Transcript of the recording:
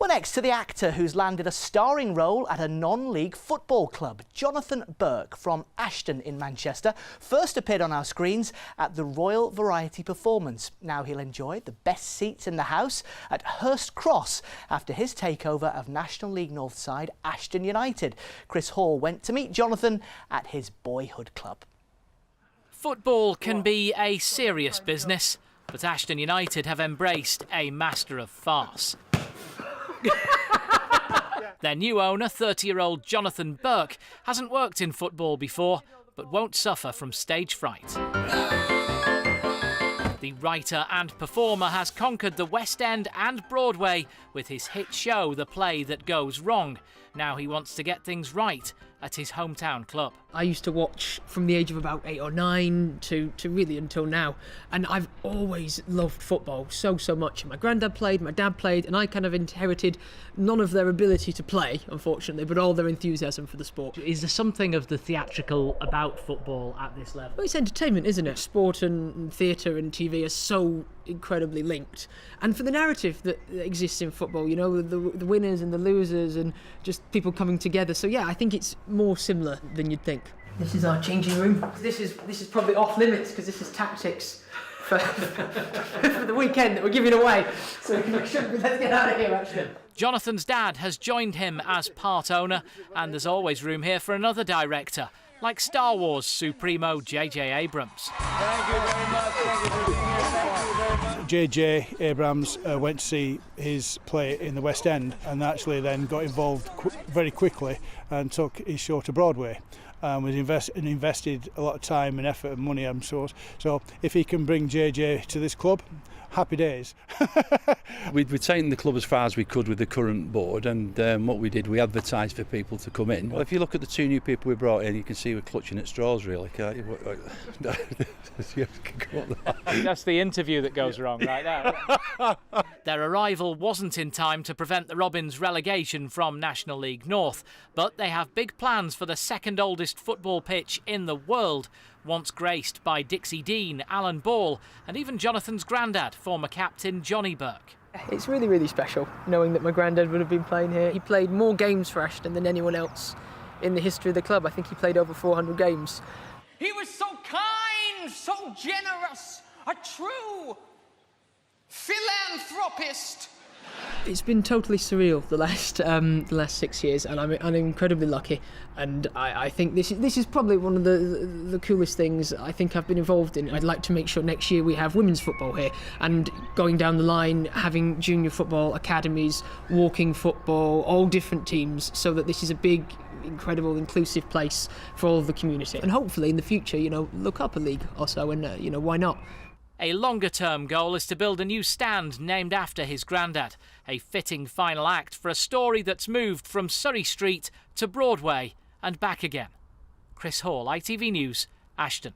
Well, next to the actor who's landed a starring role at a non-league football club. Jonathan Burke from Ashton in Manchester first appeared on our screens at the Royal Variety Performance. Now he'll enjoy the best seats in the house at Hurst Cross after his takeover of National League North side Ashton United. Chris Hall went to meet Jonathan at his boyhood club. Football can be a serious business, but Ashton United have embraced a master of farce. Their new owner, 30-year-old Jonathan Burke, hasn't worked in football before, but won't suffer from stage fright. The writer and performer has conquered the West End and Broadway with his hit show, The Play That Goes Wrong. Now he wants to get things right at his hometown club. I used to watch from the age of about 8 or 9 to really until now, and I've always loved football so much. My granddad played, my dad played, and I kind of inherited none of their ability to play, unfortunately, but all their enthusiasm for the sport. Is there something of the theatrical about football at this level? Well, it's entertainment, isn't it? Sport and theatre and TV are so incredibly linked, and for the narrative that exists in football, you know, the winners and the losers and just people coming together. So yeah, I think it's more similar than you'd think. This is our changing room. This is probably off limits because this is tactics for the weekend that we're giving away. So let's get out of here, actually. Jonathan's dad has joined him as part owner, and there's always room here for another director, like Star Wars Supremo J.J. Abrams. Thank you very much. Thank you for being here. Thank you very much. J.J. Abrams went to see his play in the West End and actually then got involved very quickly and took his show to Broadway. Was invested a lot of time and effort and money, I'm sure. So if he can bring JJ to this club, happy days. We'd taken the club as far as we could with the current board, and what we did, we advertised for people to come in. Well, if you look at the 2 new people we brought in, you can see we're clutching at straws, really. That's the interview that goes wrong right now. Their arrival wasn't in time to prevent the Robins' relegation from National League North, but they have big plans for the second oldest football pitch in the world, once graced by Dixie Dean, Alan Ball, and even Jonathan's granddad, former captain Johnny Burke. It's really special knowing that my granddad would have been playing here. He played more games for Ashton than anyone else in the history of the club. I think he played over 400 games. He was so kind, so generous, a true philanthropist. It's been totally surreal the last 6 years, and I'm incredibly lucky. And I think this is probably one of the coolest things I think I've been involved in. I'd like to make sure next year we have women's football here, and going down the line having junior football academies, walking football, all different teams, so that this is a big, incredible, inclusive place for all of the community. And hopefully in the future, you know, look up a league or so, and you know, why not? A longer-term goal is to build a new stand named after his granddad, a fitting final act for a story that's moved from Surrey Street to Broadway and back again. Chris Hall, ITV News, Ashton.